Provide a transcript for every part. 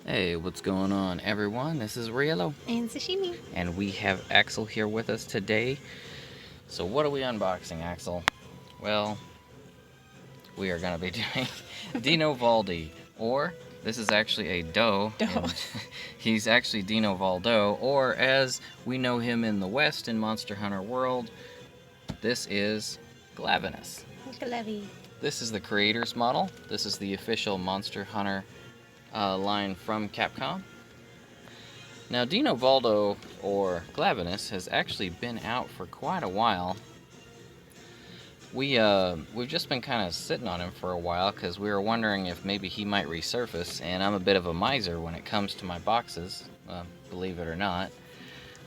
Hey, what's going on, everyone? This is Rielo, And sashimi. and we have Axel here with us today. So, what are we unboxing, Axel? Well, we are going to be doing Dino Valdi, or this is actually a doe. And he's actually Dino Valdo, or as we know him in the West in Monster Hunter World, this is Glavenus. Glavy. This is the creator's model. This is the official Monster Hunter line from Capcom. Now, Dino Valdo, or Glavenus, has actually been out for quite a while. We've just been kind of sitting on him for a while because we were wondering if maybe he might resurface, and I'm a bit of a miser when it comes to my boxes, believe it or not.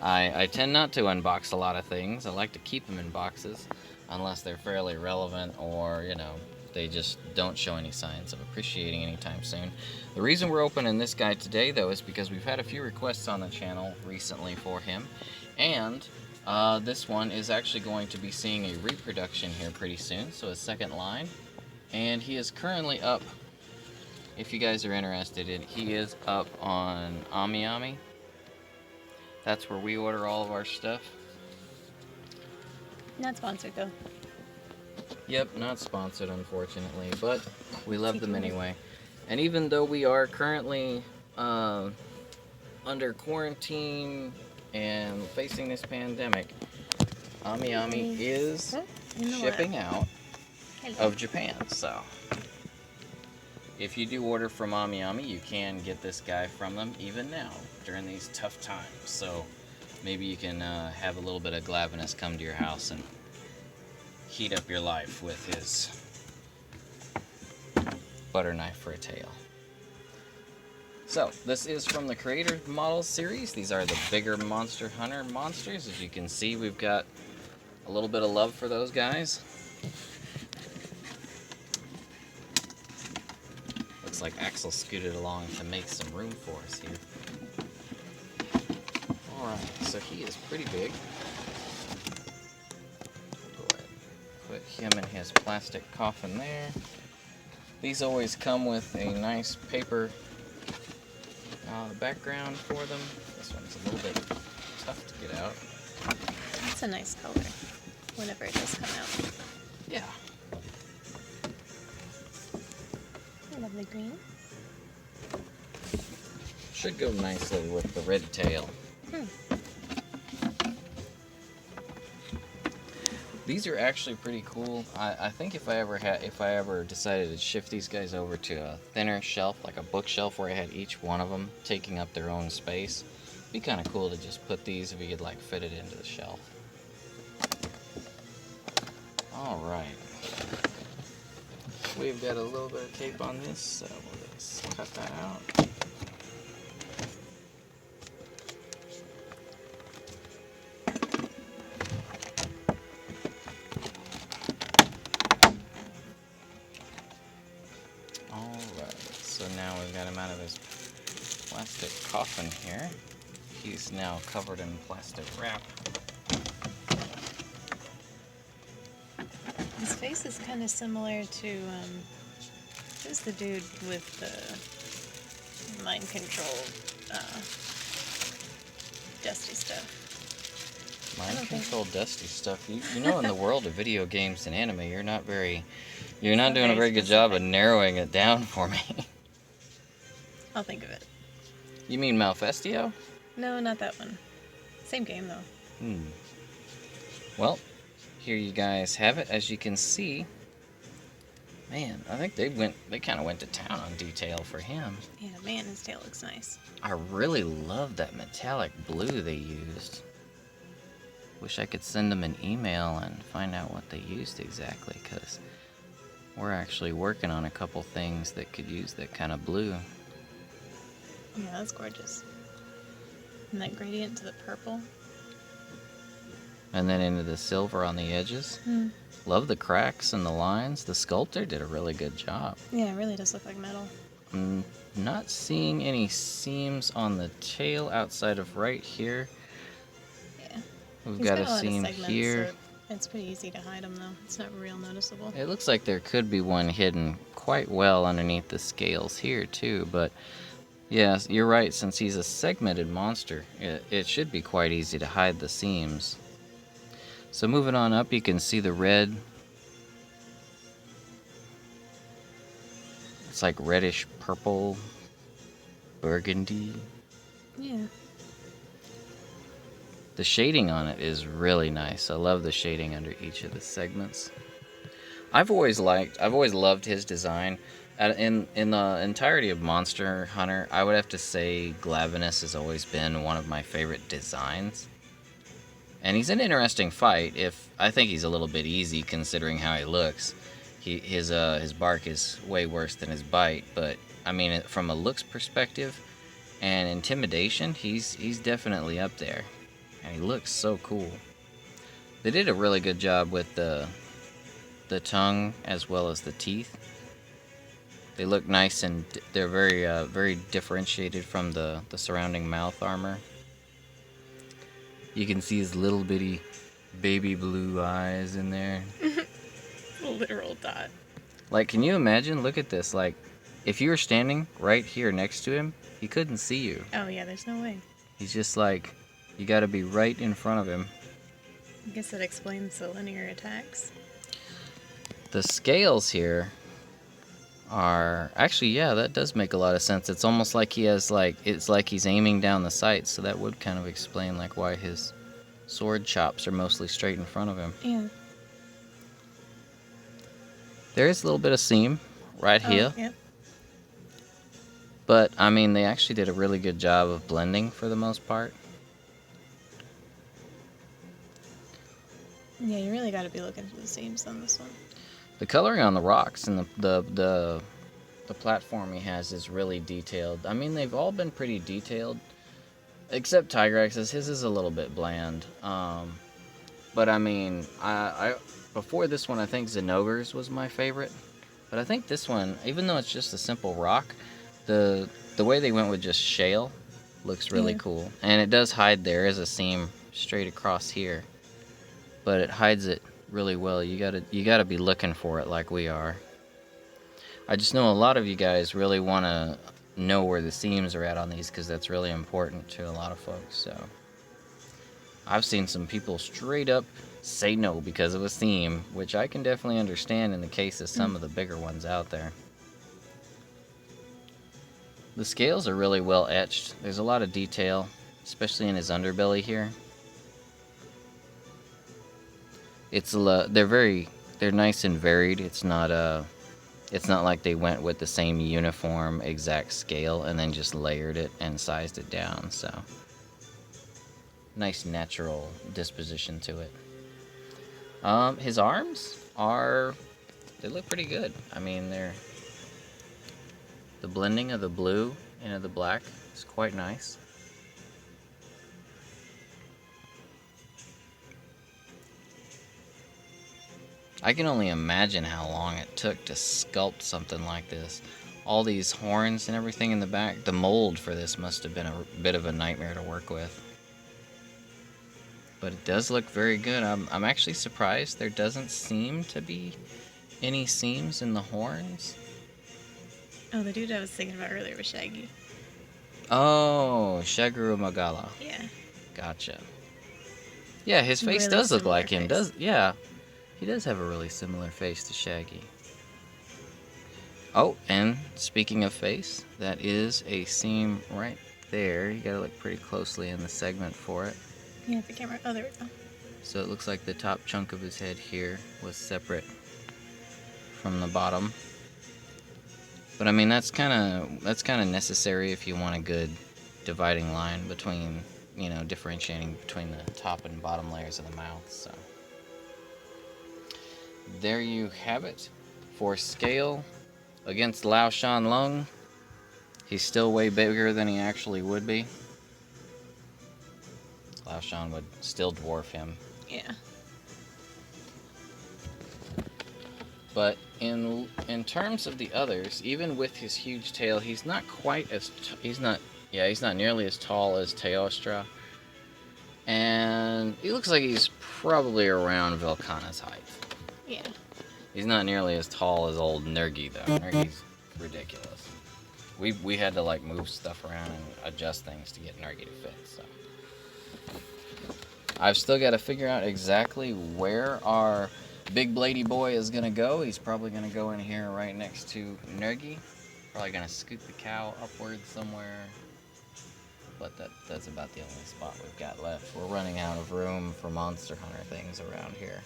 I tend not to unbox a lot of things. I like to keep them in boxes unless they're fairly relevant or, they just don't show any signs of appreciating anytime soon. The reason we're opening this guy today, though, is because we've had a few requests on the channel recently for him, and this one is actually going to be seeing a reproduction here pretty soon, so a second line, and he is currently up, if you guys are interested, he is up on AmiAmi. That's where we order all of our stuff. Not sponsored though. Yep, not sponsored, unfortunately, but we love them anyway. And even though we are currently under quarantine and facing this pandemic, AmiAmi is shipping out of Japan. So if you do order from AmiAmi, you can get this guy from them even now during these tough times. So maybe you can have a little bit of Glavenus come to your house and heat up your life with his butter knife for a tail. So, this is from the Creator Models series. These are the bigger Monster Hunter monsters. As you can see, we've got a little bit of love for those guys. Looks like Axel scooted along to make some room for us here. Alright, so he is pretty big. Put him in his plastic coffin there. These always come with a nice paper background for them. This one's a little bit tough to get out. It's a nice color whenever it does come out. Yeah. Lovely green. Should go nicely with the red tail. These are actually pretty cool. I think if I ever decided to shift these guys over to a thinner shelf, like a bookshelf where I had each one of them taking up their own space, it'd be kind of cool to just put these if you could like fit it into the shelf. All right. We've got a little bit of tape on this, so we'll just cut that out. So now we've got him out of his plastic coffin here. He's now covered in plastic wrap. His face is kind of similar to, who's the dude with the mind control, dusty stuff? Mind control dusty stuff. You know, in the world of video games and anime, you're not doing a very good job of narrowing it down for me. I'll think of it. You mean Malfestio? No, not that one. Same game though. Well, here you guys have it. As you can see, man, I think they kind of went to town on detail for him. Yeah, man, his tail looks nice. I really love that metallic blue they used. Wish I could send them an email and find out what they used exactly, because we're actually working on a couple things that could use that kind of blue. Yeah, that's gorgeous. And that gradient to the purple. And then into the silver on the edges. Love the cracks and the lines. The sculptor did a really good job. Yeah, it really does look like metal. I'm not seeing any seams on the tail outside of right here. Yeah. We've got a seam here. So it's pretty easy to hide them though. It's not real noticeable. It looks like there could be one hidden quite well underneath the scales here too, but Yes, you're right. Since he's a segmented monster, it should be quite easy to hide the seams. So moving on up, you can see the red. It's like reddish purple, burgundy. Yeah. The shading on it is really nice. I love the shading under each of the segments. I've always loved his design. In the entirety of Monster Hunter, I would have to say Glavenus has always been one of my favorite designs. And he's an interesting fight. If I think he's a little bit easy considering how he looks. His bark is way worse than his bite, but I mean from a looks perspective and intimidation, he's definitely up there. And he looks so cool. They did a really good job with the tongue as well as the teeth. They look nice and they're very differentiated from the surrounding mouth armor. You can see his little bitty baby blue eyes in there. Literal dot. Like, can you imagine? Look at this. Like, if you were standing right here next to him, he couldn't see you. Oh yeah, there's no way. He's just like, you gotta be right in front of him. I guess that explains the linear attacks. The scales here are actually, yeah, that does make a lot of sense. It's almost like he has it's like he's aiming down the sights, so that would kind of explain like why his sword chops are mostly straight in front of him. Yeah. There is a little bit of seam right here. Yep. But I mean, they actually did a really good job of blending for the most part. Yeah, you really got to be looking for the seams on this one. The coloring on the rocks and the platform he has is really detailed. I mean, they've all been pretty detailed, except Tigrex's. His is a little bit bland. But I mean, I before this one, I think Zenogre's was my favorite. But I think this one, even though it's just a simple rock, the way they went with just shale looks really cool. And it does hide, there is a seam straight across here, but it hides it really well. You gotta be looking for it like we are. I just know a lot of you guys really want to know where the seams are at on these because that's really important to a lot of folks. So I've seen some people straight up say no because of a seam, which I can definitely understand in the case of some of the bigger ones out there. The scales are really well etched. There's a lot of detail, especially in his underbelly here. They're nice and varied. It's not like they went with the same uniform exact scale and then just layered it and sized it down. So nice natural disposition to it. His arms they look pretty good. I mean, the blending of the blue into the black is quite nice. I can only imagine how long it took to sculpt something like this. All these horns and everything in the back. The mold for this must have been a bit of a nightmare to work with. But it does look very good. I'm actually surprised there doesn't seem to be any seams in the horns. Oh, the dude I was thinking about earlier was Shaggy. Oh, Shaguru Magala. Yeah. Gotcha. Yeah, his face Really does look similar like him. face. Yeah. He does have a really similar face to Shaggy. Oh, and speaking of face, that is a seam right there. You gotta look pretty closely in the segment for it. Yeah, the camera. Oh, there we go. So it looks like the top chunk of his head here was separate from the bottom. But I mean, that's kind of necessary if you want a good dividing line between, differentiating between the top and bottom layers of the mouth. So there you have it. For scale against Lao Shan Lung, he's still way bigger than he actually would be. Lao Shan would still dwarf him. Yeah. But in terms of the others, even with his huge tail, he's not nearly as tall as Teostra. And he looks like he's probably around Velkhana's height. Yeah. He's not nearly as tall as old Nergi, though. Nergi's ridiculous. We had to like move stuff around and adjust things to get Nergy to fit. So I've still got to figure out exactly where our big bladey boy is gonna go. He's probably gonna go in here right next to Nergy. Probably gonna scoot the cow upwards somewhere. But that's about the only spot we've got left. We're running out of room for Monster Hunter things around here.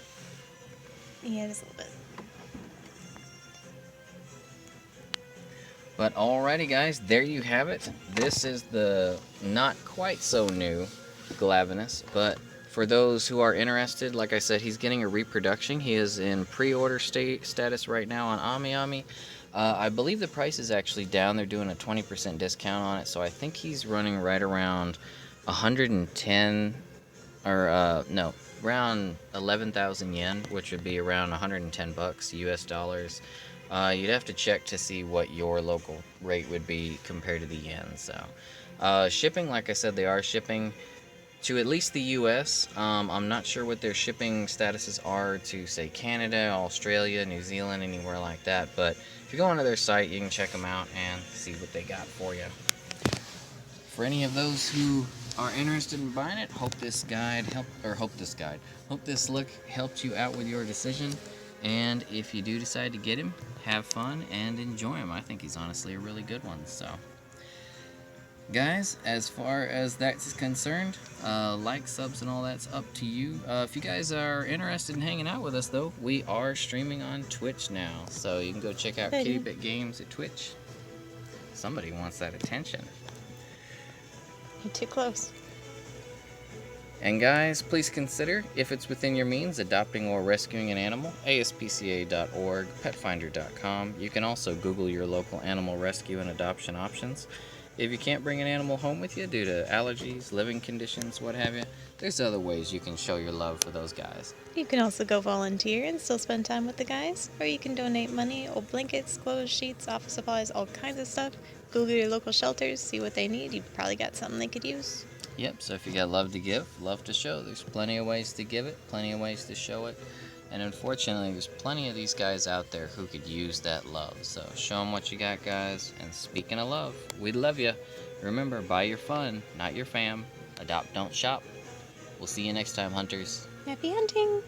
Yeah, just a little bit. But alrighty guys, there you have it. This is the not quite so new Glavenus, but for those who are interested, like I said, he's getting a reproduction. He is in pre-order status right now on AmiAmi. I believe the price is actually down. They're doing a 20% discount on it, so I think he's running right around 110, or no, around 11,000 yen, which would be around 110 bucks US dollars. You'd have to check to see what your local rate would be compared to the yen. So shipping, like I said, they are shipping to at least the US. I'm not sure what their shipping statuses are to, say, Canada, Australia, New Zealand, anywhere like that, but if you go onto their site, you can check them out and see what they got for you. For any of those who are interested in buying it, hope this look helped you out with your decision. And if you do decide to get him, have fun and enjoy him. I think he's honestly a really good one. So, guys, as far as that's concerned, like, subs, and all that's up to you. If you guys are interested in hanging out with us, though, we are streaming on Twitch now. So you can go check out Good. Kittybit Games at Twitch. Somebody wants that attention. You're too close. And guys, please consider, if it's within your means, adopting or rescuing an animal. ASPCA.org, petfinder.com. You can also Google your local animal rescue and adoption options. If you can't bring an animal home with you due to allergies, living conditions, what have you, there's other ways you can show your love for those guys. You can also go volunteer and still spend time with the guys, or you can donate money, old blankets, clothes, sheets, office supplies, all kinds of stuff. Google your local shelters, see what they need. You've probably got something they could use. Yep, so if you got love to give, love to show, there's plenty of ways to give it, plenty of ways to show it. And unfortunately, there's plenty of these guys out there who could use that love. So show them what you got, guys. And speaking of love, we love you. Remember, buy your fun, not your fam. Adopt, don't shop. We'll see you next time, hunters. Happy hunting!